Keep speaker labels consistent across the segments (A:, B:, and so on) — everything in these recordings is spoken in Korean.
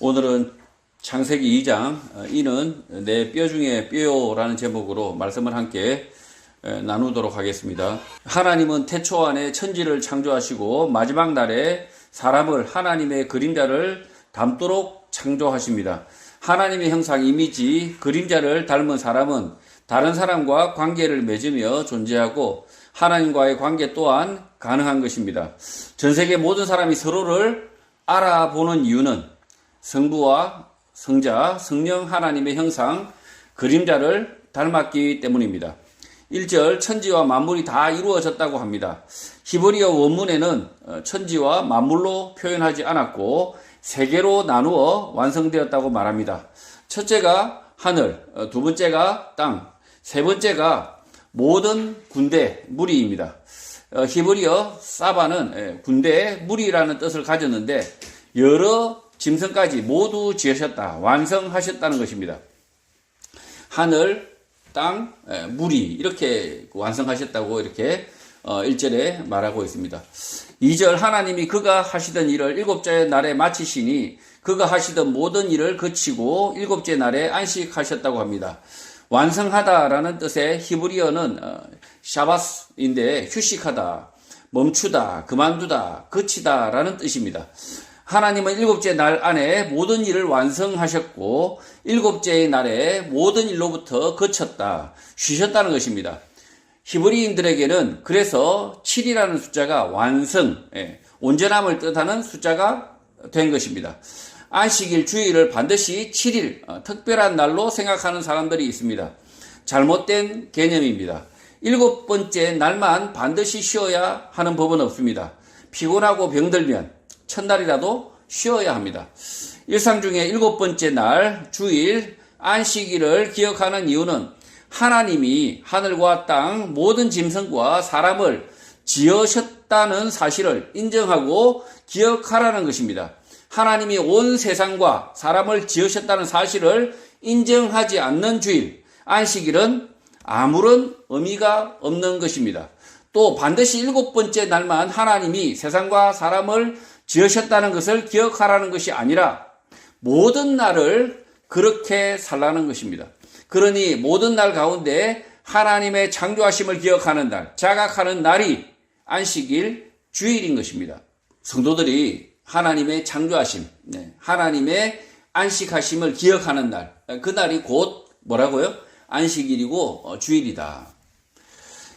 A: 오늘은 창세기 2장 이는 내 뼈 중에 뼈요라는 제목으로 말씀을 함께 나누도록 하겠습니다. 하나님은 태초 안에 천지를 창조하시고 마지막 날에 사람을 하나님의 그림자를 닮도록 창조하십니다. 하나님의 형상 이미지 그림자를 닮은 사람은 다른 사람과 관계를 맺으며 존재하고 하나님과의 관계 또한 가능한 것입니다. 전 세계 모든 사람이 서로를 알아보는 이유는 성부와 성자, 성령 하나님의 형상, 그림자를 닮았기 때문입니다. 1절 천지와 만물이 다 이루어졌다고 합니다. 히브리어 원문에는 천지와 만물로 표현하지 않았고 세 개로 나누어 완성되었다고 말합니다. 첫째가 하늘, 두 번째가 땅, 세 번째가 모든 군대, 무리입니다. 히브리어 사바는 군대, 무리라는 뜻을 가졌는데 여러 짐승까지 모두 지으셨다, 완성하셨다는 것입니다. 하늘, 땅, 무리 이렇게 완성하셨다고 이렇게 1절에 말하고 있습니다. 2절 하나님이 그가 하시던 일을 일곱째 날에 마치시니 그가 하시던 모든 일을 그치고 일곱째 날에 안식하셨다고 합니다. 완성하다라는 뜻의 히브리어는 샤바스인데 휴식하다, 멈추다, 그만두다, 그치다라는 뜻입니다. 하나님은 일곱째 날 안에 모든 일을 완성하셨고 일곱째의 날에 모든 일로부터 그쳤다, 쉬셨다는 것입니다. 히브리인들에게는 그래서 7이라는 숫자가 완성, 온전함을 뜻하는 숫자가 된 것입니다. 안식일 주일을 반드시 7일, 특별한 날로 생각하는 사람들이 있습니다. 잘못된 개념입니다. 일곱 번째 날만 반드시 쉬어야 하는 법은 없습니다. 피곤하고 병들면 첫날이라도 쉬어야 합니다. 일상 중에 일곱 번째 날, 주일, 안식일을 기억하는 이유는 하나님이 하늘과 땅, 모든 짐승과 사람을 지으셨다는 사실을 인정하고 기억하라는 것입니다. 하나님이 온 세상과 사람을 지으셨다는 사실을 인정하지 않는 주일, 안식일은 아무런 의미가 없는 것입니다. 또 반드시 일곱 번째 날만 하나님이 세상과 사람을 지으셨다는 것을 기억하라는 것이 아니라 모든 날을 그렇게 살라는 것입니다. 그러니 모든 날 가운데 하나님의 창조하심을 기억하는 날, 자각하는 날이 안식일, 주일인 것입니다. 성도들이 하나님의 창조하심, 하나님의 안식하심을 기억하는 날, 그 날이 곧 뭐라고요? 안식일이고 주일이다.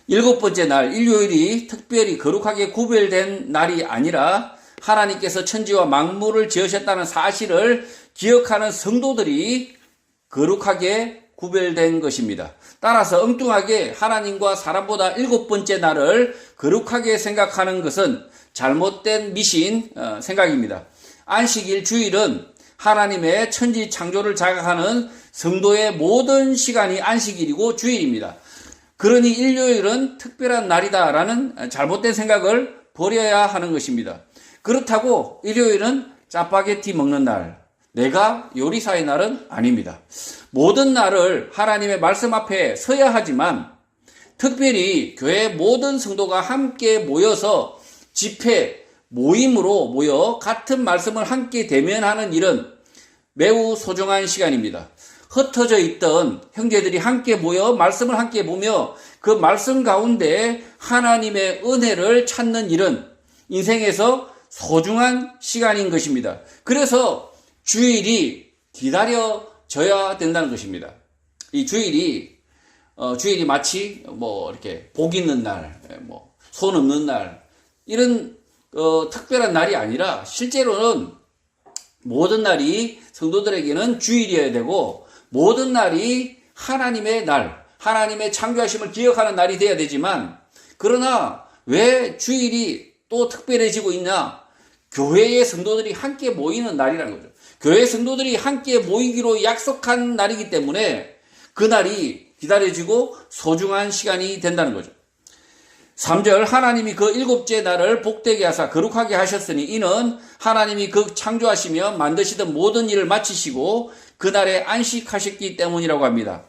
A: 일곱 번째 날, 일요일이 특별히 거룩하게 구별된 날이 아니라 하나님께서 천지와 만물을 지으셨다는 사실을 기억하는 성도들이 거룩하게 구별된 것입니다. 따라서 엉뚱하게 하나님과 사람보다 일곱 번째 날을 거룩하게 생각하는 것은 잘못된 미신 생각입니다. 안식일 주일은 하나님의 천지 창조를 자각하는 성도의 모든 시간이 안식일이고 주일입니다. 그러니 일요일은 특별한 날이다라는 잘못된 생각을 버려야 하는 것입니다. 그렇다고 일요일은 짜파게티 먹는 날, 내가 요리사의 날은 아닙니다. 모든 날을 하나님의 말씀 앞에 서야 하지만 특별히 교회 모든 성도가 함께 모여서 집회, 모임으로 모여 같은 말씀을 함께 대면하는 일은 매우 소중한 시간입니다. 흩어져 있던 형제들이 함께 모여 말씀을 함께 보며 그 말씀 가운데 하나님의 은혜를 찾는 일은 인생에서 소중한 시간인 것입니다. 그래서 주일이 기다려져야 된다는 것입니다. 이 주일이 마치 이렇게 복 있는 날, 손 없는 날, 이런 특별한 날이 아니라 실제로는 모든 날이 성도들에게는 주일이어야 되고 모든 날이 하나님의 날, 하나님의 창조하심을 기억하는 날이 되어야 되지만 그러나 왜 주일이 또 특별해지고 있냐? 교회의 성도들이 함께 모이는 날이라는 거죠. 교회 성도들이 함께 모이기로 약속한 날이기 때문에 그 날이 기다려지고 소중한 시간이 된다는 거죠. 3절 하나님이 그 일곱째 날을 복되게 하사 거룩하게 하셨으니 이는 하나님이 그 창조하시며 만드시던 모든 일을 마치시고 그 날에 안식하셨기 때문이라고 합니다.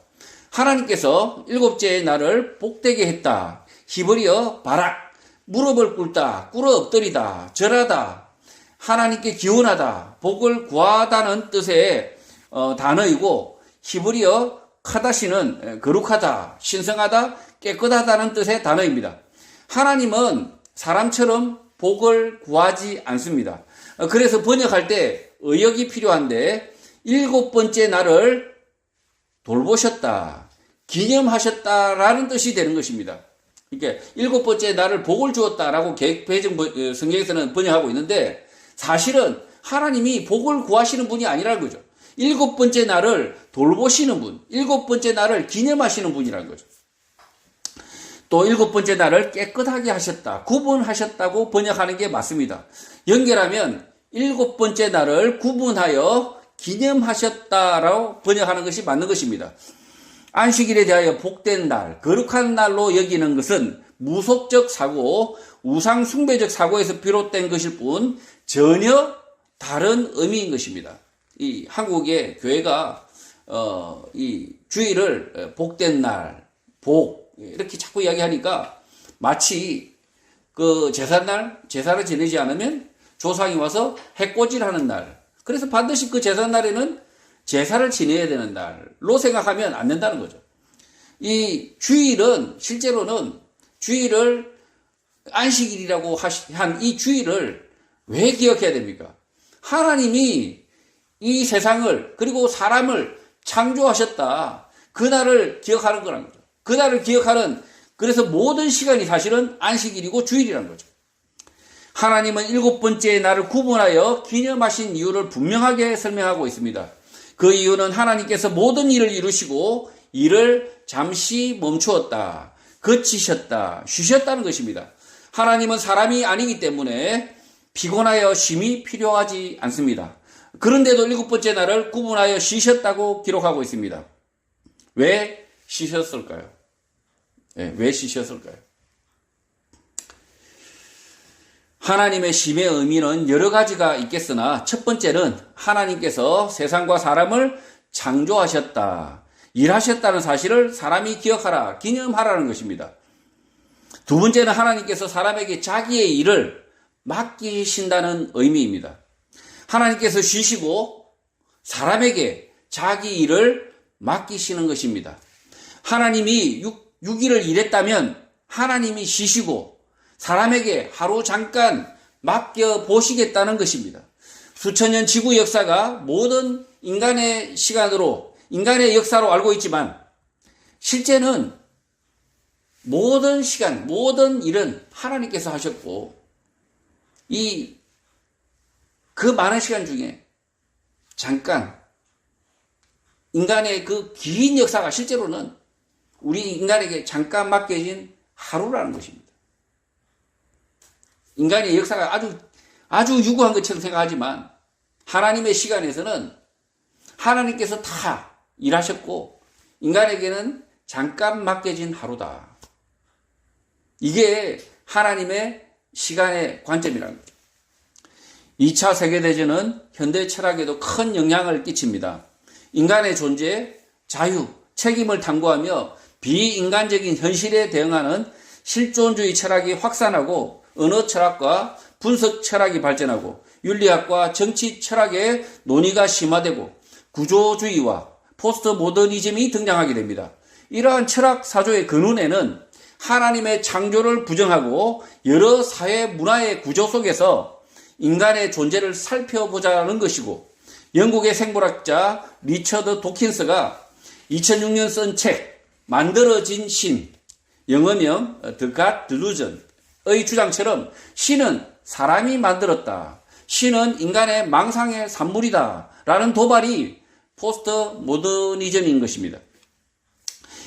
A: 하나님께서 일곱째 날을 복되게 했다. 히브리어 바락, 무릎을 꿇다, 꿇어 엎드리다, 절하다. 하나님께 기원하다, 복을 구하다는 뜻의 단어이고, 히브리어 카다시는 거룩하다, 신성하다, 깨끗하다는 뜻의 단어입니다. 하나님은 사람처럼 복을 구하지 않습니다. 그래서 번역할 때 의역이 필요한데, 7번째 날을 돌보셨다, 기념하셨다라는 뜻이 되는 것입니다. 그러니까 7번째 날을 복을 주었다라고 개혁배정 성경에서는 번역하고 있는데, 사실은 하나님이 복을 구하시는 분이 아니라는 거죠. 7번째 날을 돌보시는 분, 7번째 날을 기념하시는 분이라는 거죠. 또 7번째 날을 깨끗하게 하셨다, 구분하셨다고 번역하는 게 맞습니다. 연결하면 7번째 날을 구분하여 기념하셨다라고 번역하는 것이 맞는 것입니다. 안식일에 대하여 복된 날, 거룩한 날로 여기는 것은 무속적 사고, 우상 숭배적 사고에서 비롯된 것일 뿐 전혀 다른 의미인 것입니다. 이 한국의 교회가 이 주일을 복된 날, 복 이렇게 자꾸 이야기하니까 마치 그 제삿날, 제사를 지내지 않으면 조상이 와서 해코지하는 날, 그래서 반드시 그 제삿날에는 제사를 지내야 되는 날로 생각하면 안 된다는 거죠. 이 주일은 실제로는 주일을 안식일이라고 한 이 주일을 왜 기억해야 됩니까? 하나님이 이 세상을 그리고 사람을 창조하셨다, 그날을 기억하는 거라는 거죠. 그날을 기억하는, 그래서 모든 시간이 사실은 안식일이고 주일이라는 거죠. 하나님은 7번째 날을 구분하여 기념하신 이유를 분명하게 설명하고 있습니다. 그 이유는 하나님께서 모든 일을 이루시고 일을 잠시 멈추었다, 그치셨다, 쉬셨다는 것입니다. 하나님은 사람이 아니기 때문에 피곤하여 쉼이 필요하지 않습니다. 그런데도 7번째 날을 구분하여 쉬셨다고 기록하고 있습니다. 왜 쉬셨을까요? 왜 쉬셨을까요? 하나님의 쉼의 의미는 여러 가지가 있겠으나 첫 번째는 하나님께서 세상과 사람을 창조하셨다, 일하셨다는 사실을 사람이 기억하라, 기념하라는 것입니다. 두 번째는 하나님께서 사람에게 자기의 일을 맡기신다는 의미입니다. 하나님께서 쉬시고 사람에게 자기 일을 맡기시는 것입니다. 하나님이 6일을 일했다면 하나님이 쉬시고 사람에게 하루 잠깐 맡겨보시겠다는 것입니다. 수천 년 지구 역사가 모든 인간의 시간으로, 인간의 역사로 알고 있지만 실제는 모든 시간, 모든 일은 하나님께서 하셨고, 그 많은 시간 중에 잠깐 인간의 그 긴 역사가 실제로는 우리 인간에게 잠깐 맡겨진 하루라는 것입니다. 인간의 역사가 아주 유구한 것처럼 생각하지만 하나님의 시간에서는 하나님께서 다 일하셨고 인간에게는 잠깐 맡겨진 하루다. 이게 하나님의 시간의 관점이라는 거죠. 2차 세계대전은 현대 철학에도 큰 영향을 끼칩니다. 인간의 존재, 자유, 책임을 탐구하며 비인간적인 현실에 대응하는 실존주의 철학이 확산하고 언어 철학과 분석 철학이 발전하고 윤리학과 정치 철학의 논의가 심화되고 구조주의와 포스트 모더니즘이 등장하게 됩니다. 이러한 철학 사조의 근원에는 하나님의 창조를 부정하고 여러 사회 문화의 구조 속에서 인간의 존재를 살펴보자는 것이고, 영국의 생물학자 리처드 도킨스가 2006년 쓴 책 만들어진 신, 영어명 The God Delusion의 주장처럼 신은 사람이 만들었다, 신은 인간의 망상의 산물이다 라는 도발이 포스트 모더니즘인 것입니다.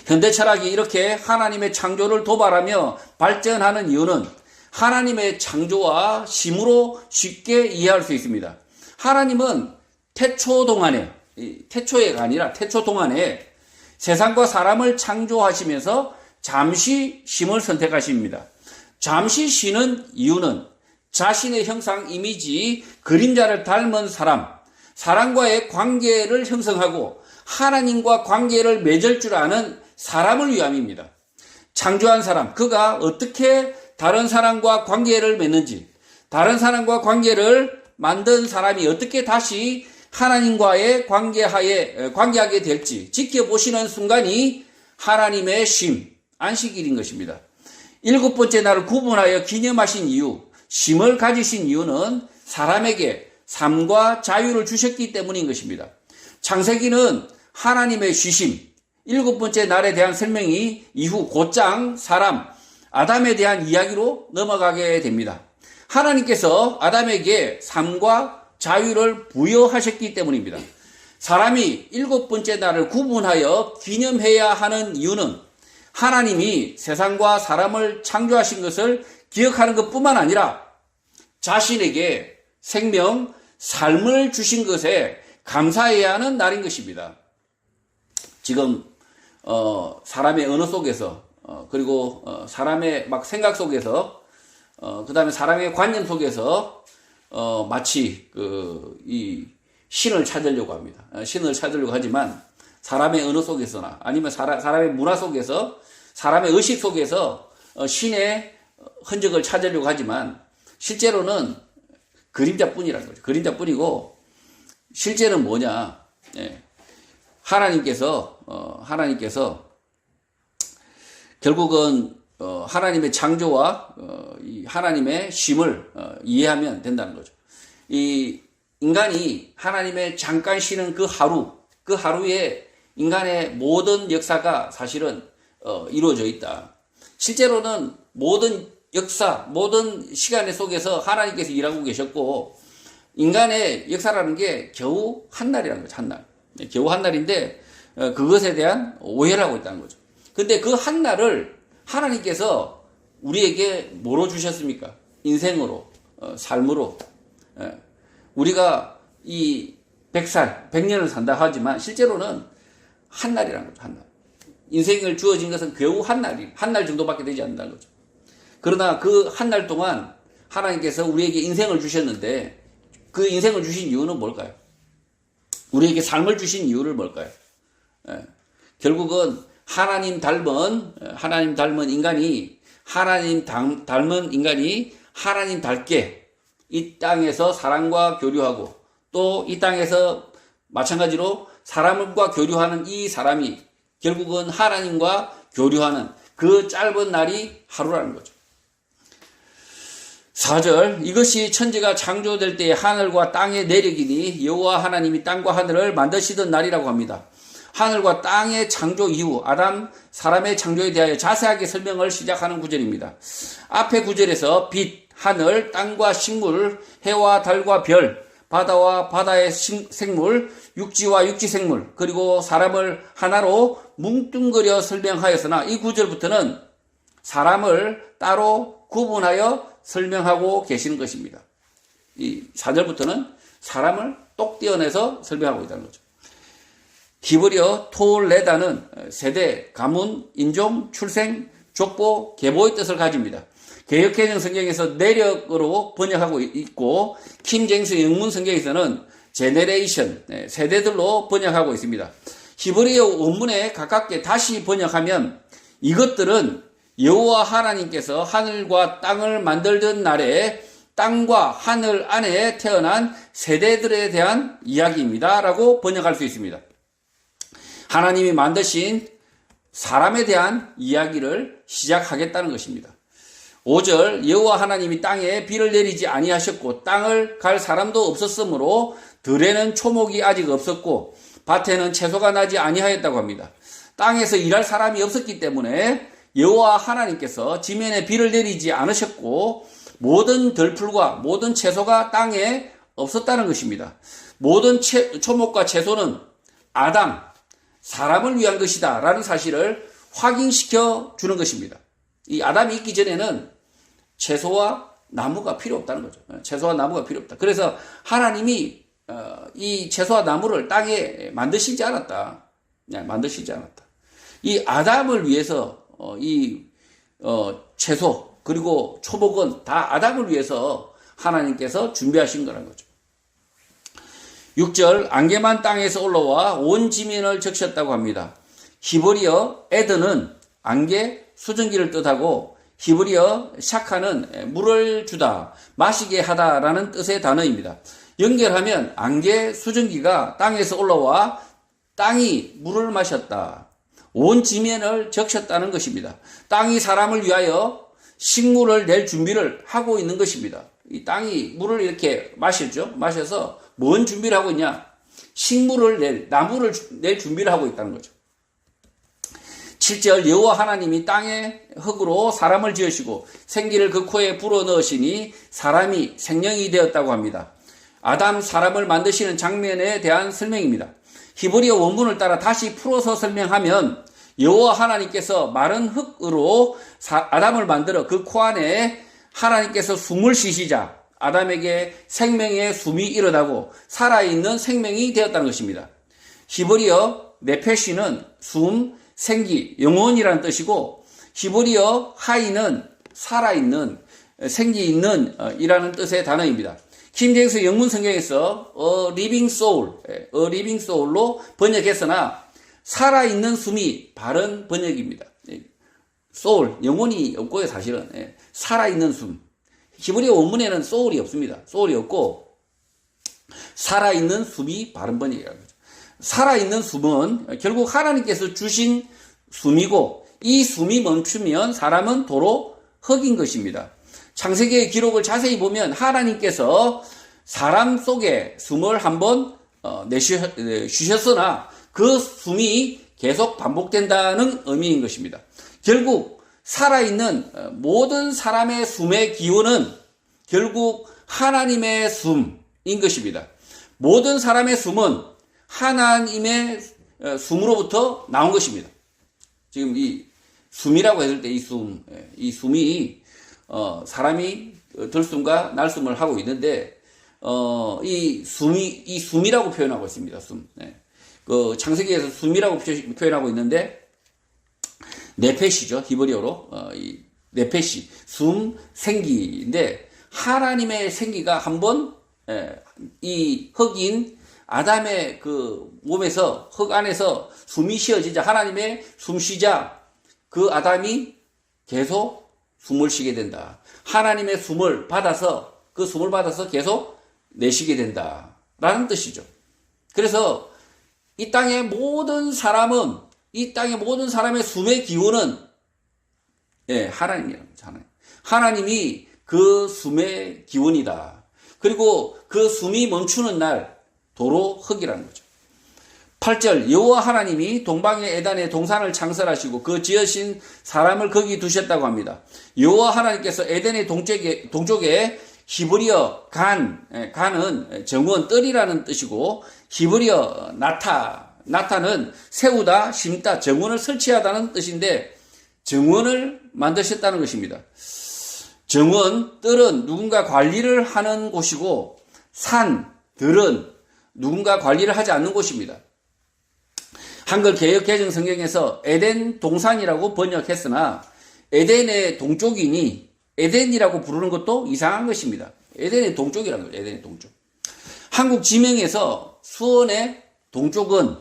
A: 현대 철학이 이렇게 하나님의 창조를 도발하며 발전하는 이유는 하나님의 창조와 쉼으로 쉽게 이해할 수 있습니다. 하나님은 태초 동안에 세상과 사람을 창조하시면서 잠시 쉼을 선택하십니다. 잠시 쉬는 이유는 자신의 형상, 이미지, 그림자를 닮은 사람과의 관계를 형성하고 하나님과 관계를 맺을 줄 아는 사람을 위함입니다. 창조한 사람, 그가 어떻게 다른 사람과 관계를 맺는지, 다른 사람과 관계를 만든 사람이 어떻게 다시 하나님과의 관계하게 될지 지켜보시는 순간이 하나님의 쉼, 안식일인 것입니다. 7번째 날을 구분하여 기념하신 이유, 쉼을 가지신 이유는 사람에게 삶과 자유를 주셨기 때문인 것입니다. 창세기는 하나님의 쉬심, 7번째 날에 대한 설명이 이후 곧장 사람, 아담에 대한 이야기로 넘어가게 됩니다. 하나님께서 아담에게 삶과 자유를 부여하셨기 때문입니다. 사람이 7번째 날을 구분하여 기념해야 하는 이유는 하나님이 세상과 사람을 창조하신 것을 기억하는 것뿐만 아니라 자신에게 생명, 삶을 주신 것에 감사해야 하는 날인 것입니다. 지금 사람의 언어 속에서 그리고 사람의 막 생각 속에서 그 다음에 사람의 관념 속에서 마치 이 신을 찾으려고 합니다. 신을 찾으려고 하지만 사람의 언어 속에서나 아니면 사람의 문화 속에서 사람의 의식 속에서 신의 흔적을 찾으려고 하지만 실제로는 그림자뿐이라는 거죠. 그림자뿐이고 실제는 뭐냐? 하나님께서 결국은 하나님의 창조와 이 하나님의 쉼을 이해하면 된다는 거죠. 이 인간이 하나님의 잠깐 쉬는 그 하루에 인간의 모든 역사가 사실은 이루어져 있다. 실제로는 모든 역사, 모든 시간 속에서 하나님께서 일하고 계셨고 인간의 역사라는 게 겨우 한 날이라는 거죠. 한 날. 겨우 한 날인데 그것에 대한 오해를 하고 있다는 거죠. 근데 그 한 날을 하나님께서 우리에게 뭐로 주셨습니까? 인생으로, 삶으로. 우리가 이 100살, 100년을 산다 하지만 실제로는 한 날이라는 거죠. 한 날. 인생을 주어진 것은 겨우 한 날 정도밖에 되지 않는다는 거죠. 그러나 그 한 날 동안 하나님께서 우리에게 인생을 주셨는데 그 인생을 주신 이유는 뭘까요? 우리에게 삶을 주신 이유를 뭘까요? 결국은 하나님 닮은 인간이 하나님답게 이 땅에서 사람과 교류하고 또 이 땅에서 마찬가지로 사람과 교류하는 이 사람이 결국은 하나님과 교류하는 그 짧은 날이 하루라는 거죠. 4절 이것이 천지가 창조될 때의 하늘과 땅의 내력이니 여호와 하나님이 땅과 하늘을 만드시던 날이라고 합니다. 하늘과 땅의 창조 이후 아담 사람의 창조에 대하여 자세하게 설명을 시작하는 구절입니다. 앞의 구절에서 빛, 하늘, 땅과 식물, 해와 달과 별, 바다와 바다의 생물, 육지와 육지 생물, 그리고 사람을 하나로 뭉뚱그려 설명하였으나 이 구절부터는 사람을 따로 구분하여 설명하고 계시는 것입니다. 이 4절부터는 사람을 똑 떼어내서 설명하고 있다는 거죠. 히브리어 토레다는 세대, 가문, 인종, 출생, 족보, 계보의 뜻을 가집니다. 개역개정 성경에서 내력으로 번역하고 있고 킹제임스 영문 성경에서는 제네레이션, 세대들로 번역하고 있습니다. 히브리어 원문에 가깝게 다시 번역하면 이것들은 여호와 하나님께서 하늘과 땅을 만들던 날에 땅과 하늘 안에 태어난 세대들에 대한 이야기입니다. 라고 번역할 수 있습니다. 하나님이 만드신 사람에 대한 이야기를 시작하겠다는 것입니다. 5절 여호와 하나님이 땅에 비를 내리지 아니하셨고 땅을 갈 사람도 없었으므로 들에는 초목이 아직 없었고 밭에는 채소가 나지 아니하였다고 합니다. 땅에서 일할 사람이 없었기 때문에 여호와 하나님께서 지면에 비를 내리지 않으셨고 모든 들풀과 모든 채소가 땅에 없었다는 것입니다. 모든 초목과 채소는 아담, 사람을 위한 것이다 라는 사실을 확인시켜 주는 것입니다. 이 아담이 있기 전에는 채소와 나무가 필요 없다는 거죠. 채소와 나무가 필요 없다. 그래서 하나님이 이 채소와 나무를 땅에 만드시지 않았다. 이 아담을 위해서 채소 그리고 초목은 다 아담을 위해서 하나님께서 준비하신 거라는 거죠. 6절 안개만 땅에서 올라와 온 지면을 적셨다고 합니다. 히브리어 에드는 안개, 수증기를 뜻하고 히브리어 샤카는 물을 주다, 마시게 하다라는 뜻의 단어입니다. 연결하면 안개 수증기가 땅에서 올라와 땅이 물을 마셨다. 온 지면을 적셨다는 것입니다. 땅이 사람을 위하여 식물을 낼 준비를 하고 있는 것입니다. 이 땅이 물을 이렇게 마셨죠. 마셔서 뭔 준비를 하고 있냐? 나무를 낼 준비를 하고 있다는 거죠. 7절 여호와 하나님이 땅의 흙으로 사람을 지으시고 생기를 그 코에 불어넣으시니 사람이 생명이 되었다고 합니다. 아담 사람을 만드시는 장면에 대한 설명입니다. 히브리어 원문을 따라 다시 풀어서 설명하면 여호와 하나님께서 마른 흙으로 아담을 만들어 그 코 안에 하나님께서 숨을 쉬시자 아담에게 생명의 숨이 일어나고 살아있는 생명이 되었다는 것입니다. 히브리어 네페시는 숨, 생기, 영혼이라는 뜻이고 히브리어 하이는 살아있는, 생기 있는 이라는 뜻의 단어입니다. 킹제임스 영문 성경에서 living soul로 번역했으나 살아있는 숨이 바른 번역입니다. soul, 영혼이 없고요, 사실은. 살아있는 숨. 히브리어 원문에는 soul이 없습니다. soul이 없고 살아있는 숨이 바른 번역이라는 거죠. 살아있는 숨은 결국 하나님께서 주신 숨이고 이 숨이 멈추면 사람은 도로 흙인 것입니다. 창세기의 기록을 자세히 보면 하나님께서 사람 속에 숨을 한번 내쉬셨으나 그 숨이 계속 반복된다는 의미인 것입니다. 결국 살아있는 모든 사람의 숨의 기원은 결국 하나님의 숨인 것입니다. 모든 사람의 숨은 하나님의 숨으로부터 나온 것입니다. 지금 이 숨이라고 했을 때 이 숨이 사람이 들숨과 날숨을 하고 있는데 이 숨이라고 표현하고 있습니다. 숨. 그 창세기에서 숨이라고 표현하고 있는데 네페시죠. 히브리어로 이 네페시 숨 생기인데 하나님의 생기가 한번 이 흙인 아담의 그 몸에서 흙 안에서 숨이 쉬어지자 하나님의 숨 쉬자 그 아담이 계속 숨을 쉬게 된다. 하나님의 숨을 받아서 그 숨을 받아서 계속 내쉬게 된다라는 뜻이죠. 그래서 이 땅의 모든 사람은 이 땅의 모든 사람의 숨의 기운은 하나님이라는 거죠. 하나님이 그 숨의 기운이다. 그리고 그 숨이 멈추는 날 도로 흙이라는 거죠. 8절 여호와 하나님이 동방의 에덴의 동산을 창설하시고 그 지으신 사람을 거기 두셨다고 합니다. 여호와 하나님께서 에덴의 동쪽에 히브리어 간은 정원 뜰이라는 뜻이고 히브리어 나타는 세우다 심다 정원을 설치하다는 뜻인데 정원을 만드셨다는 것입니다. 정원 뜰은 누군가 관리를 하는 곳이고 들은 누군가 관리를 하지 않는 곳입니다. 한글 개역 개정 성경에서 에덴 동산이라고 번역했으나 에덴의 동쪽이니 에덴이라고 부르는 것도 이상한 것입니다. 에덴의 동쪽이라는 거죠. 에덴의 동쪽. 한국 지명에서 수원의 동쪽은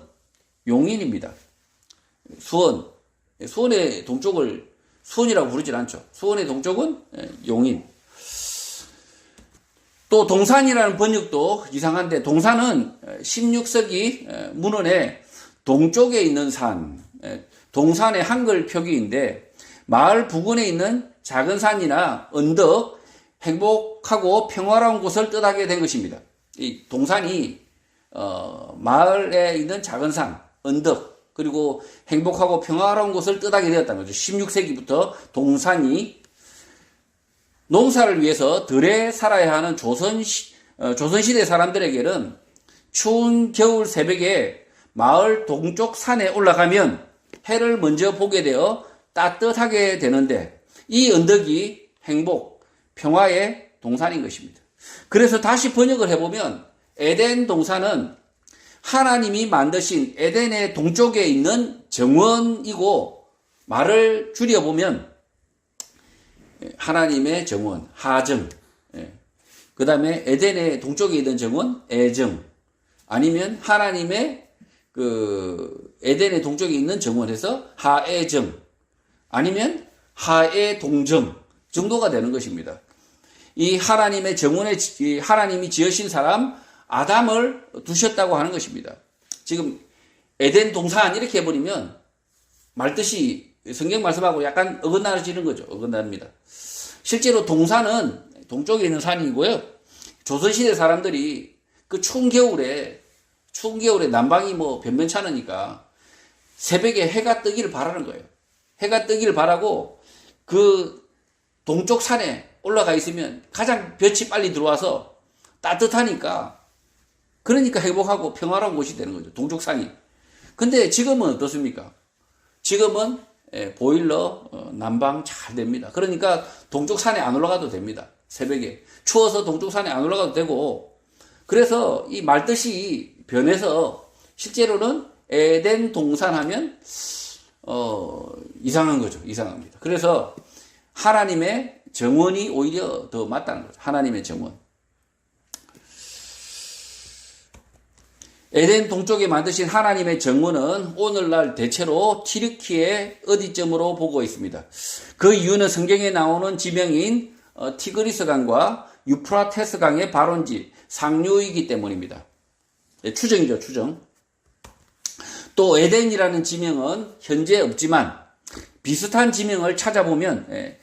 A: 용인입니다. 수원의 동쪽을 수원이라고 부르질 않죠. 수원의 동쪽은 용인. 또 동산이라는 번역도 이상한데 동산은 16세기 문헌에 동쪽에 있는 산, 동산의 한글 표기인데 마을 부근에 있는 작은 산이나 언덕, 행복하고 평화로운 곳을 뜻하게 된 것입니다. 이 동산이 마을에 있는 작은 산, 언덕, 그리고 행복하고 평화로운 곳을 뜻하게 되었다는 거죠. 16세기부터 동산이 농사를 위해서 들에 살아야 하는 조선시대 사람들에게는 추운 겨울 새벽에 마을 동쪽 산에 올라가면 해를 먼저 보게 되어 따뜻하게 되는데 이 언덕이 행복, 평화의 동산인 것입니다. 그래서 다시 번역을 해보면 에덴 동산은 하나님이 만드신 에덴의 동쪽에 있는 정원이고 말을 줄여보면 하나님의 정원, 하정, 그 다음에 에덴의 동쪽에 있는 정원, 애정, 아니면 하나님의 그 에덴의 동쪽에 있는 정원에서 하애정, 아니면 하의 동정 정도가 되는 것입니다. 이 하나님의 정원에 하나님이 지으신 사람 아담을 두셨다고 하는 것입니다. 지금 에덴 동산 이렇게 해버리면 말뜻이 성경 말씀하고 약간 어긋나지는 거죠. 어긋납니다. 실제로 동산은 동쪽에 있는 산이고요. 조선시대 사람들이 그 추운 겨울에 난방이 뭐 변변찮으니까 새벽에 해가 뜨기를 바라는 거예요. 해가 뜨기를 바라고 그 동쪽 산에 올라가 있으면 가장 볕이 빨리 들어와서 따뜻하니까 그러니까 행복하고 평화로운 곳이 되는 거죠. 동쪽 산이. 근데 지금은 어떻습니까? 지금은 보일러 난방 잘 됩니다. 그러니까 동쪽 산에 안 올라가도 됩니다. 새벽에. 추워서 동쪽 산에 안 올라가도 되고 그래서 이 말뜻이 변해서 실제로는 에덴 동산 하면 이상한 거죠. 이상합니다. 그래서 하나님의 정원이 오히려 더 맞다는 거죠. 하나님의 정원. 에덴 동쪽에 만드신 하나님의 정원은 오늘날 대체로 튀르키의 어디쯤으로 보고 있습니다. 그 이유는 성경에 나오는 지명인 티그리스 강과 유프라테스 강의 발원지 상류이기 때문입니다. 추정이죠, 추정. 또 에덴이라는 지명은 현재 없지만 비슷한 지명을 찾아보면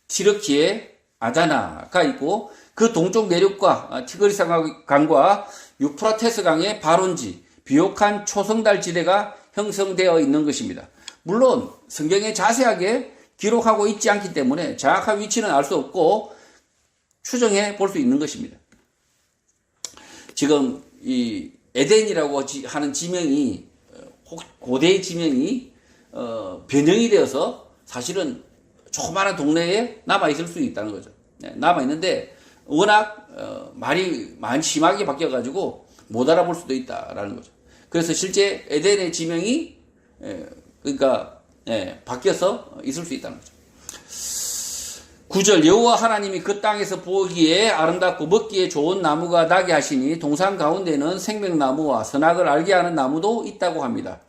A: 튀르키의 아다나가 있고 그 동쪽 내륙과 티그리스 강과 유프라테스 강의 발원지 비옥한 초성달 지대가 형성되어 있는 것입니다. 물론 성경에 자세하게 기록하고 있지 않기 때문에 정확한 위치는 알 수 없고 추정해 볼 수 있는 것입니다. 지금 이 에덴이라고 하는 지명이 고대의 지명이 변형이 되어서 사실은 조그마한 동네에 남아있을 수 있다는 거죠. 남아있는데 워낙 말이 많이 심하게 바뀌어가지고 못 알아볼 수도 있다라는 거죠. 그래서 실제 에덴의 지명이 그러니까 바뀌어서 있을 수 있다는 거죠. 9절 여호와 하나님이 그 땅에서 보기에 아름답고 먹기에 좋은 나무가 나게 하시니 동산 가운데는 생명나무와 선악을 알게 하는 나무도 있다고 합니다.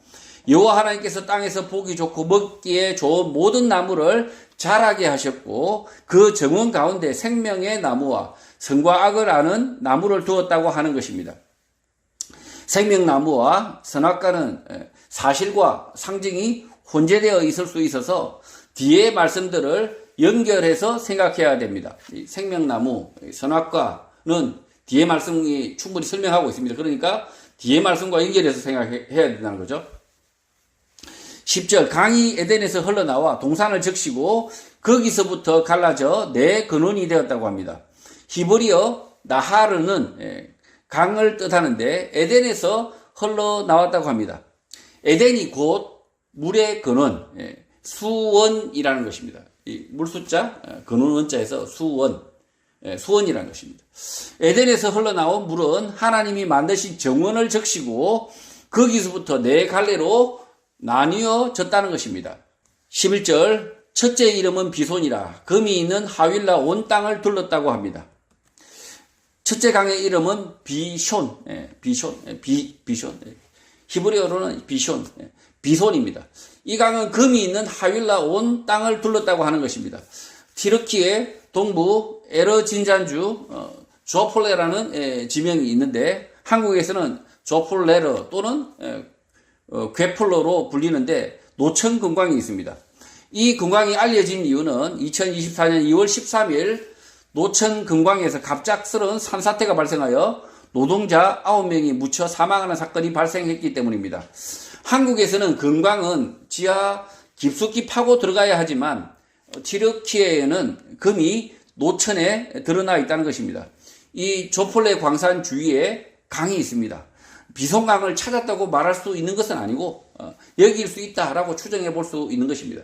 A: 여호와 하나님께서 땅에서 보기 좋고 먹기에 좋은 모든 나무를 자라게 하셨고 그 정원 가운데 생명의 나무와 선과 악을 아는 나무를 두었다고 하는 것입니다. 생명나무와 선악과는 사실과 상징이 혼재되어 있을 수 있어서 뒤에 말씀들을 연결해서 생각해야 됩니다. 생명나무, 선악과는 뒤에 말씀이 충분히 설명하고 있습니다. 그러니까 뒤에 말씀과 연결해서 생각해야 된다는 거죠. 10절 강이 에덴에서 흘러나와 동산을 적시고 거기서부터 갈라져 네 근원이 되었다고 합니다. 히브리어 나하르는 강을 뜻하는데 에덴에서 흘러나왔다고 합니다. 에덴이 곧 물의 근원, 수원이라는 것입니다. 이 물숫자, 근원 원자에서 수원, 수원이라는 것입니다. 에덴에서 흘러나온 물은 하나님이 만드신 정원을 적시고 거기서부터 네 갈래로 나뉘어졌다는 것입니다. 11절 첫째 이름은 비손이라 금이 있는 하윌라 온 땅을 둘렀다고 합니다. 첫째 강의 이름은 비숀, 히브리어로는 비손입니다. 이 강은 금이 있는 하윌라 온 땅을 둘렀다고 하는 것입니다. 티르키의 동부 에르진잔주 조폴레라는 지명이 있는데 한국에서는 조폴레르 또는 괴폴로로 불리는데 노천 금광이 있습니다. 이 금광이 알려진 이유는 2024년 2월 13일 노천 금광에서 갑작스러운 산사태가 발생하여 노동자 9명이 묻혀 사망하는 사건이 발생했기 때문입니다. 한국에서는 금광은 지하 깊숙이 파고 들어가야 하지만 티르키에는 금이 노천에 드러나 있다는 것입니다. 이 조폴레 광산 주위에 강이 있습니다. 비송강을 찾았다고 말할 수 있는 것은 아니고 여기일 수 있다라고 추정해 볼 수 있는 것입니다.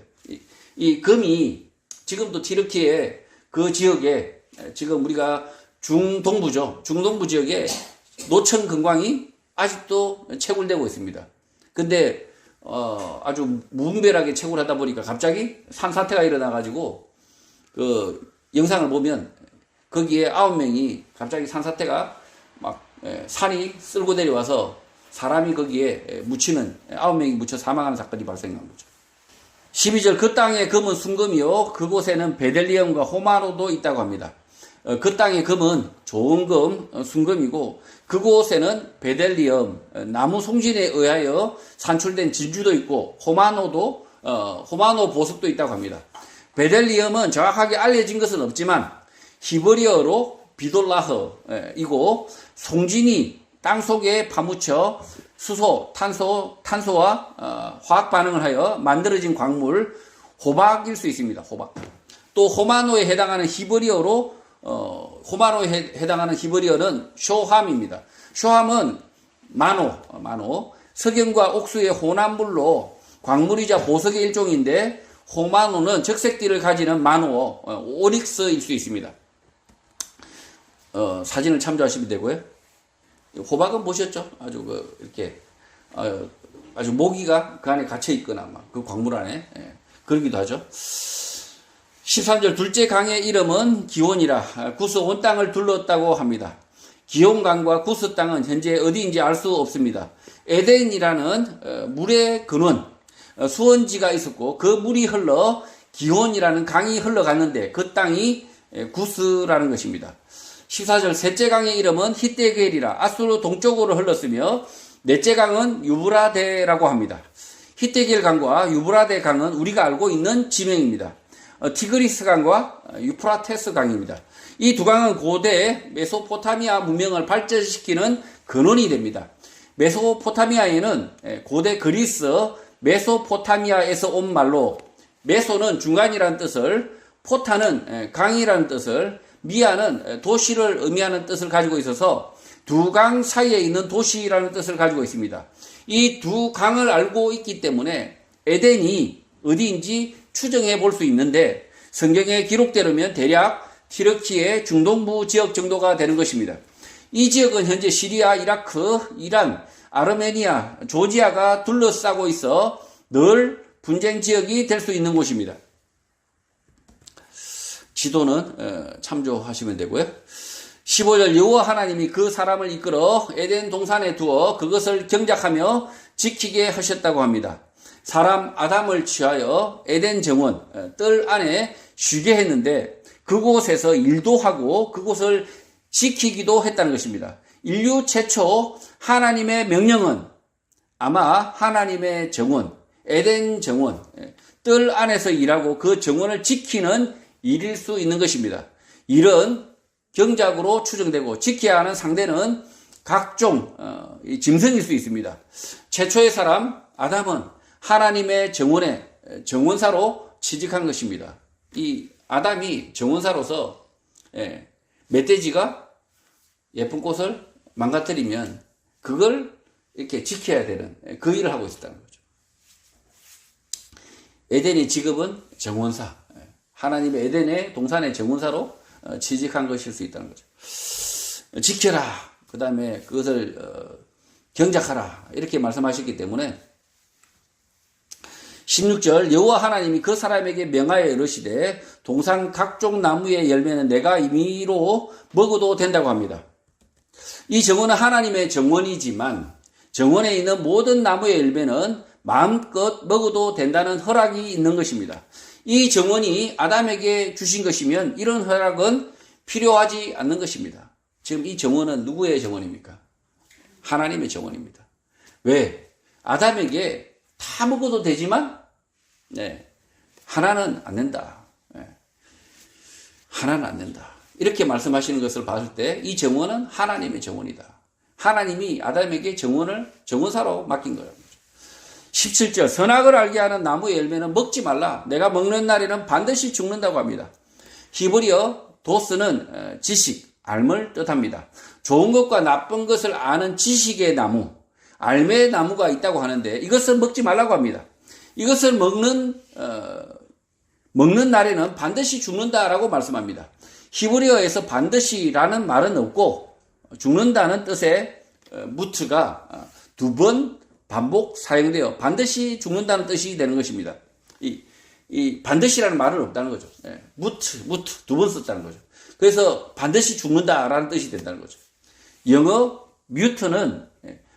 A: 이 금이 지금도 티르키의 그 지역에 지금 우리가 중동부죠. 중동부 지역에 노천 금광이 아직도 채굴되고 있습니다. 근데 아주 무분별하게 채굴하다 보니까 갑자기 산사태가 일어나가지고 그 영상을 보면 거기에 9명이 갑자기 산사태가 막 산이 쓸고 내려와서 사람이 거기에 묻히는 9명이 묻혀 사망하는 사건이 발생한 거죠. 12절 그 땅의 금은 순금이요 그곳에는 베델리엄과 호마노도 있다고 합니다. 그 땅의 금은 좋은 금, 순금이고 그곳에는 베델리엄, 나무 송진에 의하여 산출된 진주도 있고 호마노 보석도 있다고 합니다. 베델리엄은 정확하게 알려진 것은 없지만 히브리어로 비돌라흐이고 송진이 땅 속에 파묻혀 수소, 탄소와 화학 반응을 하여 만들어진 광물 호박일 수 있습니다. 호박. 또 호마노에 해당하는 히브리어는 쇼함입니다. 쇼함은 마노. 석영과 옥수의 혼합물로 광물이자 보석의 일종인데 호마노는 적색띠를 가지는 오닉스일 수 있습니다. 사진을 참조하시면 되고요. 호박은 보셨죠? 아주 이렇게 아주 모기가 그 안에 갇혀 있거나 그 광물 안에 그러기도 하죠. 13절 둘째 강의 이름은 기온이라 구스 온 땅을 둘렀다고 합니다. 기온강과 구스 땅은 현재 어디인지 알 수 없습니다. 에덴이라는 물의 근원 수원지가 있었고 그 물이 흘러 기온이라는 강이 흘러갔는데 그 땅이 구스라는 것입니다. 14절 셋째 강의 이름은 히데겔이라 아수르 동쪽으로 흘렀으며 넷째 강은 유브라데라고 합니다. 히데겔 강과 유브라데 강은 우리가 알고 있는 지명입니다. 티그리스 강과 유프라테스 강입니다. 이 두 강은 고대 메소포타미아 문명을 발전시키는 근원이 됩니다. 메소포타미아에는 고대 그리스 메소포타미아에서 온 말로 메소는 중간이라는 뜻을, 포타는 강이라는 뜻을, 미아는 도시를 의미하는 뜻을 가지고 있어서 두 강 사이에 있는 도시라는 뜻을 가지고 있습니다. 이 두 강을 알고 있기 때문에 에덴이 어디인지 추정해 볼 수 있는데 성경에 기록되려면 대략 티르키의 중동부 지역 정도가 되는 것입니다. 이 지역은 현재 시리아, 이라크, 이란, 아르메니아, 조지아가 둘러싸고 있어 늘 분쟁 지역이 될 수 있는 곳입니다. 지도는 참조하시면 되고요. 15절 여호와 하나님이 그 사람을 이끌어 에덴 동산에 두어 그것을 경작하며 지키게 하셨다고 합니다. 사람 아담을 취하여 에덴 정원 뜰 안에 쉬게 했는데 그곳에서 일도 하고 그곳을 지키기도 했다는 것입니다. 인류 최초 하나님의 명령은 아마 하나님의 정원, 에덴 정원, 뜰 안에서 일하고 그 정원을 지키는 일일 수 있는 것입니다. 일은 경작으로 추정되고 지켜야 하는 상대는 각종 짐승일 수 있습니다. 최초의 사람 아담은 하나님의 정원의 정원사로 취직한 것입니다. 이 아담이 정원사로서 멧돼지가 예쁜 꽃을 망가뜨리면 그걸 이렇게 지켜야 되는 그 일을 하고 있었다는 거죠. 에덴의 직업은 정원사, 하나님의 에덴의 동산의 정원사로 취직한 것일 수 있다는 거죠. 지켜라, 그 다음에 그것을 경작하라 이렇게 말씀하셨기 때문에 16절 여호와 하나님이 그 사람에게 명하여 이르시되 동산 각종 나무의 열매는 내가 임의로 먹어도 된다고 합니다. 이 정원은 하나님의 정원이지만 정원에 있는 모든 나무의 열매는 마음껏 먹어도 된다는 허락이 있는 것입니다. 이 정원이 아담에게 주신 것이면 이런 허락은 필요하지 않는 것입니다. 지금 이 정원은 누구의 정원입니까? 하나님의 정원입니다. 왜? 아담에게 다 먹어도 되지만 하나는 안 된다. 하나는 안 된다. 이렇게 말씀하시는 것을 봤을 때 이 정원은 하나님의 정원이다. 하나님이 아담에게 정원사로 맡긴 거예요. 17절 선악을 알게 하는 나무의 열매는 먹지 말라. 내가 먹는 날에는 반드시 죽는다고 합니다. 히브리어 도스는 지식, 알을 뜻합니다. 좋은 것과 나쁜 것을 아는 지식의 나무, 알매의 나무가 있다고 하는데 이것을 먹지 말라고 합니다. 이것을 먹는 날에는 반드시 죽는다라고 말씀합니다. 히브리어에서 반드시라는 말은 없고 죽는다는 뜻의 무트가 두 번 반복 사용되어 반드시 죽는다는 뜻이 되는 것입니다. 이 반드시라는 말은 없다는 거죠. 무트 두 번 썼다는 거죠. 그래서 반드시 죽는다라는 뜻이 된다는 거죠. 영어 뮤트는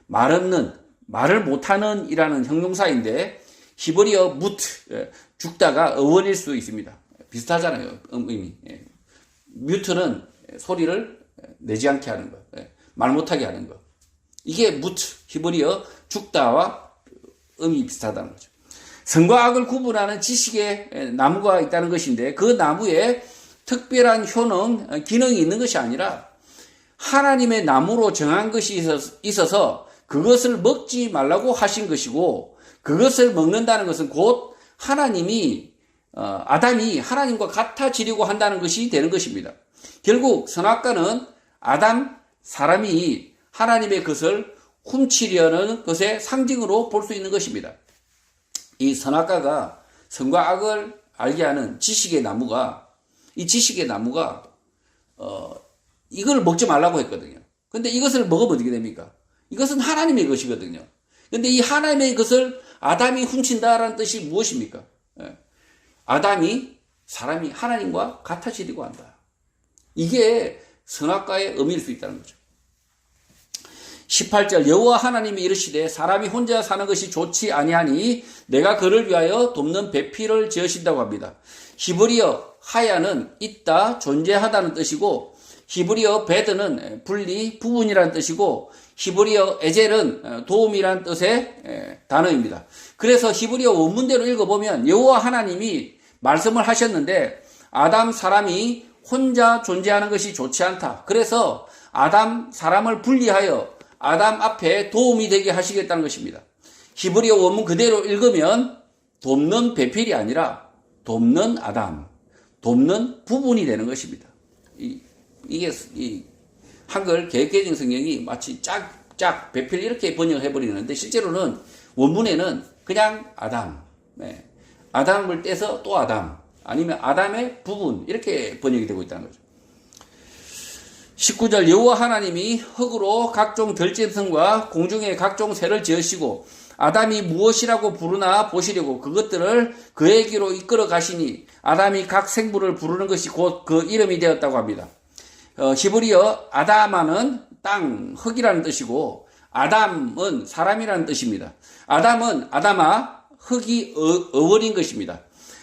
A: 말 없는, 말을 못하는 이라는 형용사인데 히브리어 무트, 죽다가 어원일 수 있습니다. 비슷하잖아요. 의미. 뮤트는 소리를 내지 않게 하는 거, 말 못하게 하는 거. 이게 무트, 히브리어 죽다와 의미 비슷하다는 거죠. 선과 악을 구분하는 지식의 나무가 있다는 것인데 그 나무에 특별한 효능, 기능이 있는 것이 아니라 하나님의 나무로 정한 것이 있어서 그것을 먹지 말라고 하신 것이고 그것을 먹는다는 것은 곧 하나님이 아담이 하나님과 같아지려고 한다는 것이 되는 것입니다. 결국 선악과는 아담, 사람이 하나님의 것을 훔치려는 것의 상징으로 볼 수 있는 것입니다. 이 선악과가 선과 악을 알게 하는 지식의 나무가 이 지식의 나무가 이걸 먹지 말라고 했거든요. 근데 이것을 먹으면 어떻게 됩니까? 이것은 하나님의 것이거든요. 근데 이 하나님의 것을 아담이 훔친다라는 뜻이 무엇입니까? 아담이 사람이 하나님과 같아지려고 한다. 이게 선악과의 의미일 수 있다는 거죠. 18절 여호와 하나님이 이르시되 사람이 혼자 사는 것이 좋지 아니하니 내가 그를 위하여 돕는 배필을 지으신다고 합니다. 히브리어 하야는 있다, 존재하다는 뜻이고 히브리어 베드는 분리, 부분이라는 뜻이고 히브리어 에젤은 도움이라는 뜻의 단어입니다. 그래서 히브리어 원문대로 읽어보면 여호와 하나님이 말씀을 하셨는데 아담 사람이 혼자 존재하는 것이 좋지 않다. 그래서 아담 사람을 분리하여 아담 앞에 도움이 되게 하시겠다는 것입니다. 히브리어 원문 그대로 읽으면 돕는 배필이 아니라 돕는 아담, 돕는 부분이 되는 것입니다. 이게 한글 개역개정 성경이 마치 짝 배필 이렇게 번역을 해버리는데 실제로는 원문에는 그냥 아담, 아담을 떼서 또 아담, 아니면 아담의 부분 이렇게 번역이 되고 있다는 거죠. 19절 여호와 하나님이 흙으로 각종 들짐승과 공중의 각종 새를 지으시고 아담이 무엇이라고 부르나 보시려고 그것들을 그에게로 이끌어 가시니 아담이 각 생물을 부르는 것이 곧 그 이름이 되었다고 합니다. 히브리어 아다마는 땅, 흙이라는 뜻이고 아담은 사람이라는 뜻입니다. 아담은 아다마, 흙이 어원인 것입니다.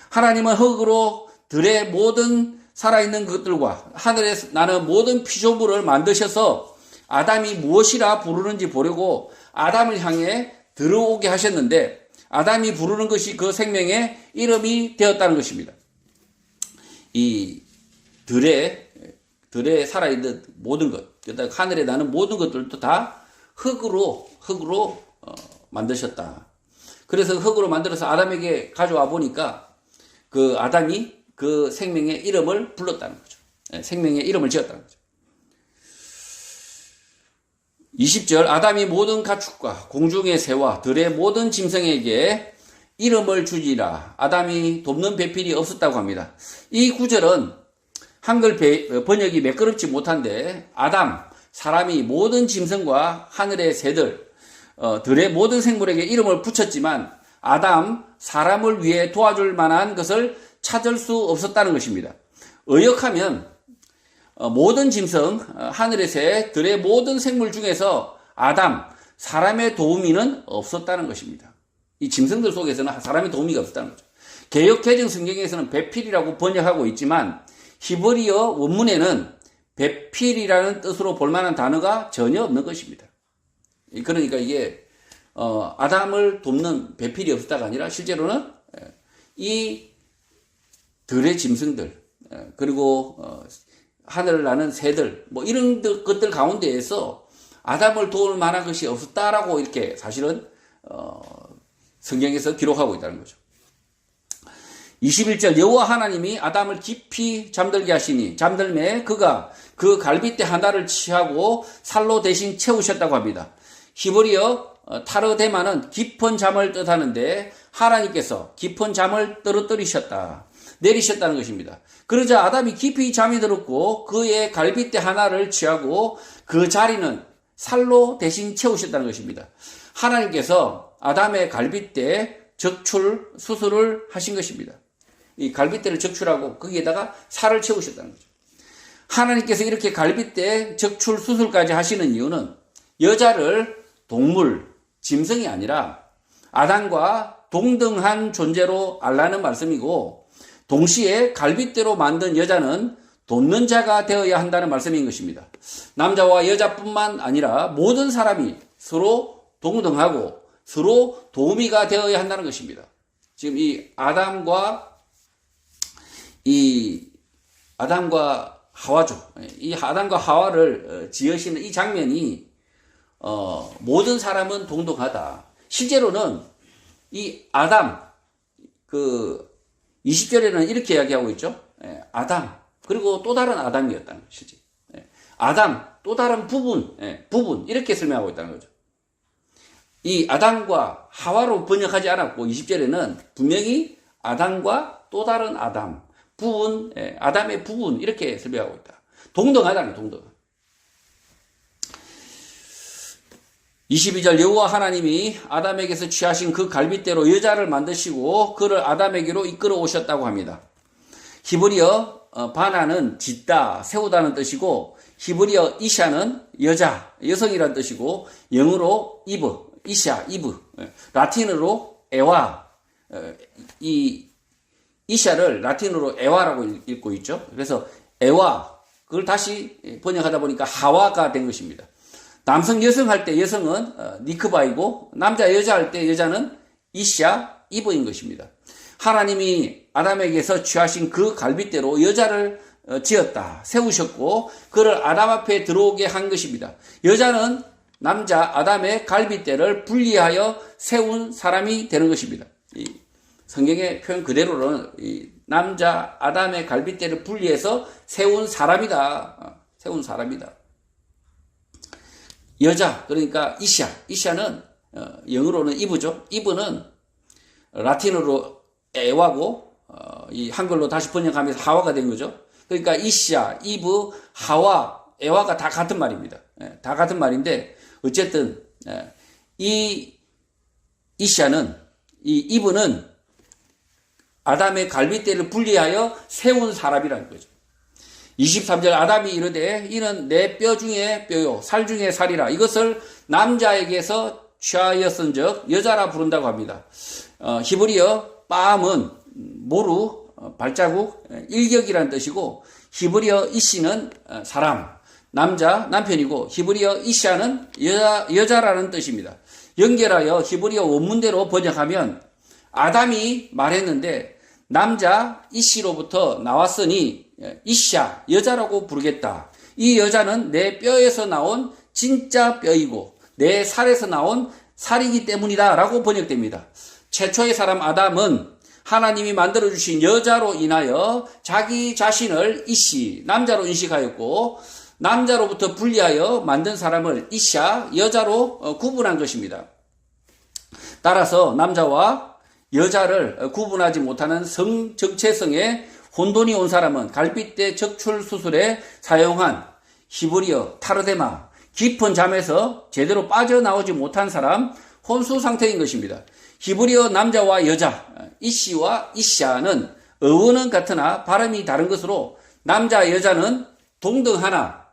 A: 하나님은 흙으로 들의 모든 살아있는 것들과 하늘에 나는 모든 피조물을 만드셔서 아담이 무엇이라 부르는지 보려고 아담을 향해 들어오게 하셨는데 아담이 부르는 것이 그 생명의 이름이 되었다는 것입니다. 이 들에 살아있는 모든 것, 하늘에 나는 모든 것들도 다 흙으로 만드셨다. 그래서 흙으로 만들어서 아담에게 가져와 보니까 그 아담이 그 생명의 이름을 불렀다는 거죠. 생명의 이름을 지었다는 거죠. 20절 아담이 모든 가축과 공중의 새와 들의 모든 짐승에게 이름을 주지라. 아담이 돕는 배필이 없었다고 합니다. 이 구절은 한글 번역이 매끄럽지 못한데 아담, 사람이 모든 짐승과 하늘의 새들, 들의 모든 생물에게 이름을 붙였지만 아담, 사람을 위해 도와줄 만한 것을 찾을 수 없었다는 것입니다. 의역하면 모든 짐승, 하늘의 새, 들의 모든 생물 중에서 아담, 사람의 도우미는 없었다는 것입니다. 이 짐승들 속에서는 사람의 도우미가 없었다는 거죠. 개역개정 성경에서는 배필이라고 번역하고 있지만 히브리어 원문에는 배필이라는 뜻으로 볼 만한 단어가 전혀 없는 것입니다. 그러니까 이게 아담을 돕는 배필이 없었다가 아니라 실제로는 이 들의 짐승들 그리고 하늘을 나는 새들 뭐 이런 것들 가운데에서 아담을 도울 만한 것이 없었다라고 이렇게 사실은 성경에서 기록하고 있다는 거죠. 21절 여호와 하나님이 아담을 깊이 잠들게 하시니 잠들매 그가 그 갈빗대 하나를 취하고 살로 대신 채우셨다고 합니다. 히브리어 타르데마는 깊은 잠을 뜻하는데 하나님께서 깊은 잠을 떨어뜨리셨다. 내리셨다는 것입니다. 그러자 아담이 깊이 잠이 들었고 그의 갈빗대 하나를 취하고 그 자리는 살로 대신 채우셨다는 것입니다. 하나님께서 아담의 갈빗대 적출 수술을 하신 것입니다. 이 갈빗대를 적출하고 거기에다가 살을 채우셨다는 거죠. 하나님께서 이렇게 갈빗대 적출 수술까지 하시는 이유는 여자를 동물, 짐승이 아니라 아담과 동등한 존재로 알라는 말씀이고, 동시에 갈빗대로 만든 여자는 돕는 자가 되어야 한다는 말씀인 것입니다. 남자와 여자뿐만 아니라 모든 사람이 서로 동등하고 서로 도우미가 되어야 한다는 것입니다. 지금 이 아담과 하와죠. 이 아담과 하와를 지으시는 이 장면이 모든 사람은 동등하다. 실제로는 이 아담 20절에는 이렇게 이야기하고 있죠. 아담 그리고 또 다른 아담이었다는 것이지. 아담 또 다른 부분 이렇게 설명하고 있다는 거죠. 이 아담과 하와로 번역하지 않았고 20절에는 분명히 아담과 또 다른 아담 부분, 아담의 부분 이렇게 설명하고 있다. 동등하다는 동등. 22절 여호와 하나님이 아담에게서 취하신 그 갈빗대로 여자를 만드시고 그를 아담에게로 이끌어 오셨다고 합니다. 히브리어 바나는 짓다, 세우다는 뜻이고 히브리어 이샤는 여성이라는 뜻이고 영어로 이샤, 라틴어로 에와, 이 이샤를 라틴어로 에와라고 읽고 있죠. 그래서 에와, 그걸 다시 번역하다 보니까 하와가 된 것입니다. 남성, 여성 할 때 여성은 니크바이고 남자, 여자 할 때 여자는 이브인 것입니다. 하나님이 아담에게서 취하신 그 갈빗대로 여자를 지었다, 세우셨고 그를 아담 앞에 들어오게 한 것입니다. 여자는 남자 아담의 갈빗대를 분리하여 세운 사람이 되는 것입니다. 이 성경의 표현 그대로는 이 남자 아담의 갈빗대를 분리해서 세운 사람이다. 세운 사람이다. 여자 그러니까 이샤는 영어로는 이브죠. 이브는 라틴어로 에와고 이 한글로 다시 번역하면서 하와가 된 거죠. 그러니까 이샤, 이브, 하와, 에와가 다 같은 말입니다. 다 같은 말인데 어쨌든 이 이샤는 이 이브는 아담의 갈빗대를 분리하여 세운 사람이라는 거죠. 23절 아담이 이르되 이는 내 뼈 중에 뼈요 살 중에 살이라 이것을 남자에게서 취하였은즉 여자라 부른다고 합니다. 히브리어 빰은 모루, 발자국, 일격이라는 뜻이고 히브리어 이씨는 사람, 남편이고 히브리어 이샤는 여자라는 뜻입니다. 연결하여 히브리어 원문대로 번역하면 아담이 말했는데 남자 이씨로부터 나왔으니 이샤 여자라고 부르겠다. 이 여자는 내 뼈에서 나온 진짜 뼈이고 내 살에서 나온 살이기 때문이다 라고 번역됩니다. 최초의 사람 아담은 하나님이 만들어주신 여자로 인하여 자기 자신을 이씨 남자로 인식하였고 남자로부터 분리하여 만든 사람을 이샤 여자로 구분한 것입니다. 따라서 남자와 여자를 구분하지 못하는 성 정체성에 혼돈이 온 사람은 갈빗대 적출 수술에 사용한 히브리어 타르데마 깊은 잠에서 제대로 빠져나오지 못한 사람 혼수 상태인 것입니다. 히브리어 남자와 여자 이씨와 이샤는 어원은 같으나 발음이 다른 것으로 남자 여자는 동등하나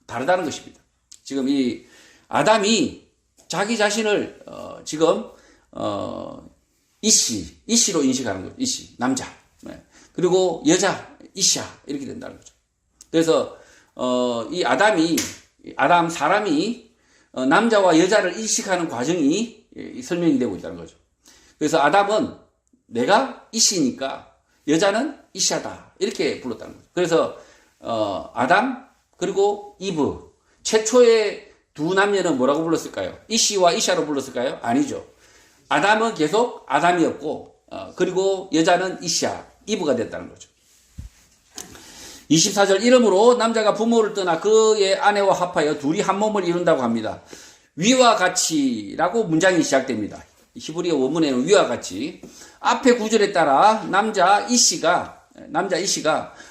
A: 다르다는 것입니다. 지금 이 아담이 자기 자신을 지금 이씨로 인식하는 거죠. 이씨, 남자. 그리고 여자, 이샤 이렇게 된다는 거죠. 그래서 이 아담 사람이 남자와 여자를 인식하는 과정이 설명이 되고 있다는 거죠. 그래서 아담은 내가 이씨니까 여자는 이샤다 이렇게 불렀다는 거죠. 그래서 아담 그리고 이브 최초의 두 남녀는 뭐라고 불렀을까요? 이씨와 이샤로 불렀을까요? 아니죠. 아담은 계속 아담이었고 그리고 여자는 이샤, 이브가 됐다는 거죠. 24절 이러므로 남자가 부모를 떠나 그의 아내와 합하여 둘이 한 몸을 이룬다고 합니다. 위와 같이라고 문장이 시작됩니다. 히브리어 원문에는 위와 같이 앞에 구절에 따라 남자 이씨가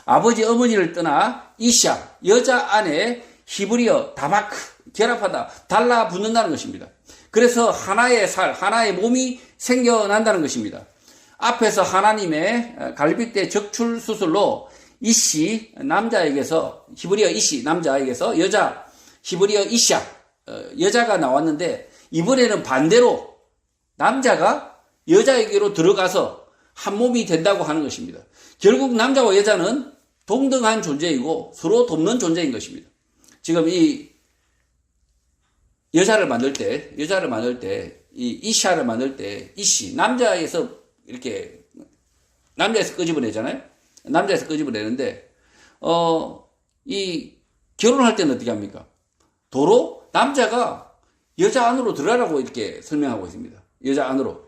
A: 아버지 어머니를 떠나 이샤 여자 아내 히브리어 다바크 결합하다 달라붙는다는 것입니다. 그래서 하나의 살 하나의 몸이 생겨난다는 것입니다. 앞에서 하나님의 갈빗대 적출 수술로 이씨 남자에게서 히브리어 이씨 남자에게서 여자 히브리어 이샤 여자가 나왔는데 이번에는 반대로 남자가 여자에게로 들어가서 한 몸이 된다고 하는 것입니다. 결국 남자와 여자는 동등한 존재이고 서로 돕는 존재인 것입니다. 지금 이 여자를 만들 때, 이 이샤를 만들 때, 이씨, 남자에서 끄집어내잖아요? 남자에서 끄집어내는데, 이 결혼할 때는 어떻게 합니까? 도로 남자가 여자 안으로 들어가라고 이렇게 설명하고 있습니다. 여자 안으로.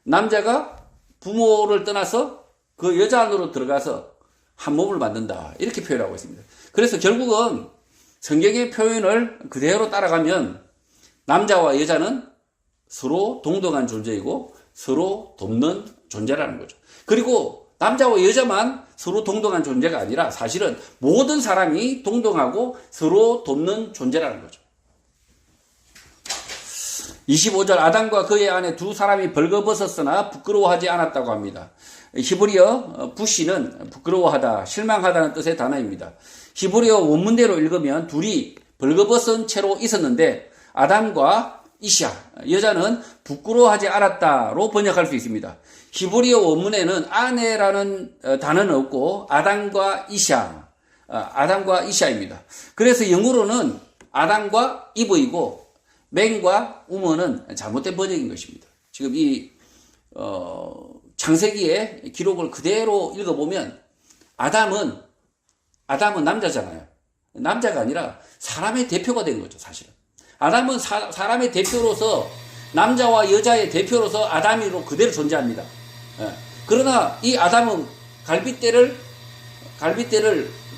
A: 남자가 부모를 떠나서 그 여자 안으로 들어가서 한 몸을 만든다. 이렇게 표현하고 있습니다. 그래서 결국은 성경의 표현을 그대로 따라가면 남자와 여자는 서로 동등한 존재이고 서로 돕는 존재라는 거죠. 그리고 남자와 여자만 서로 동등한 존재가 아니라 사실은 모든 사람이 동등하고 서로 돕는 존재라는 거죠. 25절 아담과 그의 아내 두 사람이 벌거벗었으나 부끄러워하지 않았다고 합니다. 히브리어 부시는 부끄러워하다, 실망하다는 뜻의 단어입니다. 히브리어 원문대로 읽으면 둘이 벌거벗은 채로 있었는데 아담과 이샤, 여자는 부끄러워하지 않았다로 번역할 수 있습니다. 히브리어 원문에는 아내라는 단어는 없고 아담과 이샤입니다. 그래서 영어로는 아담과 이브이고 맨과 우먼은 잘못된 번역인 것입니다. 지금 이 창세기의 기록을 그대로 읽어보면 아담은 남자잖아요. 남자가 아니라 사람의 대표가 된 거죠, 사실은. 아담은 사람의 대표로서 남자와 여자의 대표로서 아담이로 그대로 존재합니다. 그러나 이 아담은 갈빗대를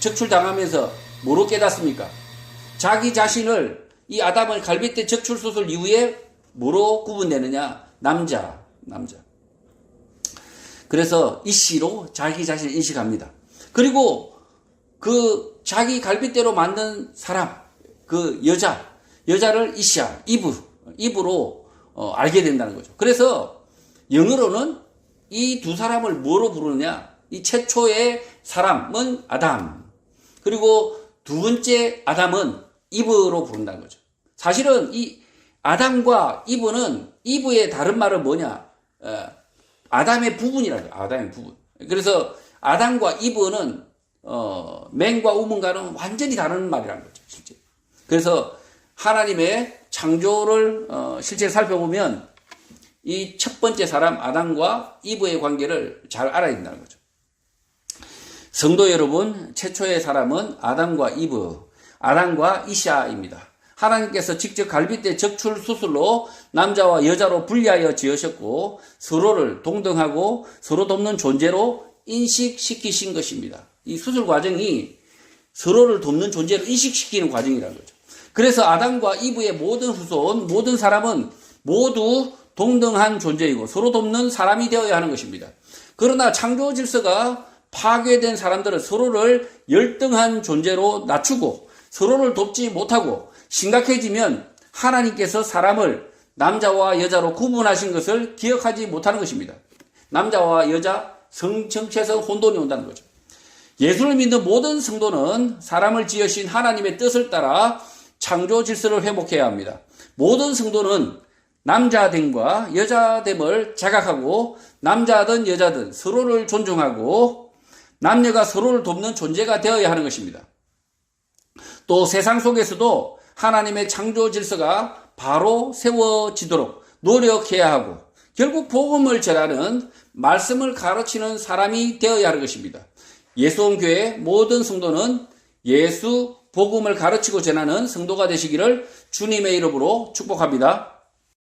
A: 적출당하면서 뭐로 깨닫습니까? 자기 자신을 이 아담을 갈빗대 적출 수술 이후에 뭐로 구분되느냐? 남자. 그래서 이씨로 자기 자신을 인식합니다. 그리고 그 자기 갈빗대로 만든 사람, 그 여자를 이샤, 이브로 알게 된다는 거죠. 그래서 영어로는 이 두 사람을 뭐로 부르느냐? 이 최초의 사람은 아담, 그리고 두 번째 아담은 이브로 부른다는 거죠. 사실은 이 아담과 이브는 이브의 다른 말은 뭐냐? 아담의 부분이라죠. 아담의 부분. 그래서 아담과 이브는 맨과 우먼과는 완전히 다른 말이라는 거죠, 실제. 그래서 하나님의 창조를 실제 살펴보면 이 첫 번째 사람 아담과 이브의 관계를 잘 알아야 된다는 거죠. 성도 여러분, 최초의 사람은 아담과 이브, 아담과 이샤입니다. 하나님께서 직접 갈빗대 적출 수술로 남자와 여자로 분리하여 지으셨고 서로를 동등하고 서로 돕는 존재로 인식시키신 것입니다. 이 수술 과정이 서로를 돕는 존재로 인식시키는 과정이라는 거죠. 그래서 아담과 이브의 모든 후손, 모든 사람은 모두 동등한 존재이고 서로 돕는 사람이 되어야 하는 것입니다. 그러나 창조 질서가 파괴된 사람들은 서로를 열등한 존재로 낮추고 서로를 돕지 못하고 심각해지면 하나님께서 사람을 남자와 여자로 구분하신 것을 기억하지 못하는 것입니다. 남자와 여자 성정체성 혼돈이 온다는 거죠. 예수를 믿는 모든 성도는 사람을 지으신 하나님의 뜻을 따라 창조 질서를 회복해야 합니다. 모든 성도는 남자됨과 여자됨을 자각하고 남자든 여자든 서로를 존중하고 남녀가 서로를 돕는 존재가 되어야 하는 것입니다. 또 세상 속에서도 하나님의 창조 질서가 바로 세워지도록 노력해야 하고 결국 복음을 전하는 말씀을 가르치는 사람이 되어야 하는 것입니다. 예수원교회 모든 성도는 예수 복음을 가르치고 전하는 성도가 되시기를 주님의 이름으로 축복합니다.